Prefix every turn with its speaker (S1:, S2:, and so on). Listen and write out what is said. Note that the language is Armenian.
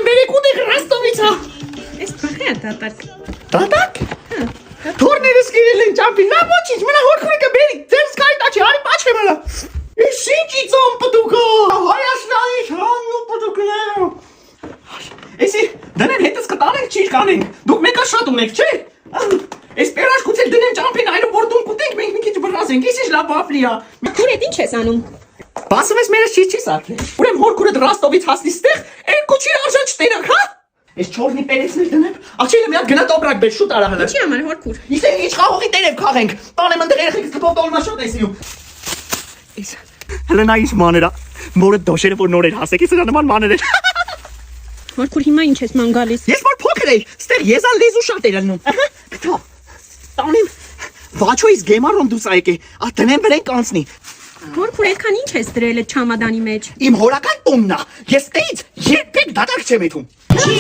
S1: եմ բերեք ուտեք Ռոստովից հա։
S2: Էս բախի դատակ։
S1: Դատակ։ Թորներս գիրել են ճամփի։ Նա ոչինչ, մնա հորքուրիկը բերի։ Ձեր սկայտա չի, արի պաչե մնա։ Ես ինչի ծոմ պտուկը։ Հայաստանի հանու պտուկները։ Էսի դնեն հետս կտանենք չի կանենք։ Դուք մեկը շատ ունեք, չէ՞։ Էս պերաշկուց էլ դնեն ճամփին այլու որ դուն կուտենք մենք մի քիչ բռնացենք։ Էս ինչ լավ բապլիա։
S2: Քուրետ ինչ ես անում։
S1: Բասում ես մերս չի սարքել։ Ուրեմն հորքուրդ Ռոստովից հասնի ստեղ, երկու չի արժան չտերակ, հա։ Ես չորնի պերեցներ դնեմ, աղջիկը մի հատ գնա տոպրակ բեր, շուտ արա հələ։
S2: Ինչի համար հորքուր։
S1: Իսկ ինչ խաղողի տերև քաղենք։ Տանեմ ընդ երեխեքս կփով դոլմաշոտ էսիում։ Էս հələ նա ինչ մաներա, մորը դոշերը որ նոր էր հասեք, իսկ նման մաներ էր։
S2: Հորքուր հիմա ինչ ես ման գալիս։
S1: Ես որ փոքր էի, ստեղ եզան լեզու շատ էր ելնում։ Գտա։ Տանեմ վաչոյից գեմարում դուս այկե, ա դնեմ վրեն կանցնի։
S2: Հորքուր այդքան ինչ ես դրել այդ չամադանի մեջ։
S1: Իմ հորական տունն է։ Ես տեից երբեք դատակ չեմ եթում։ Չի։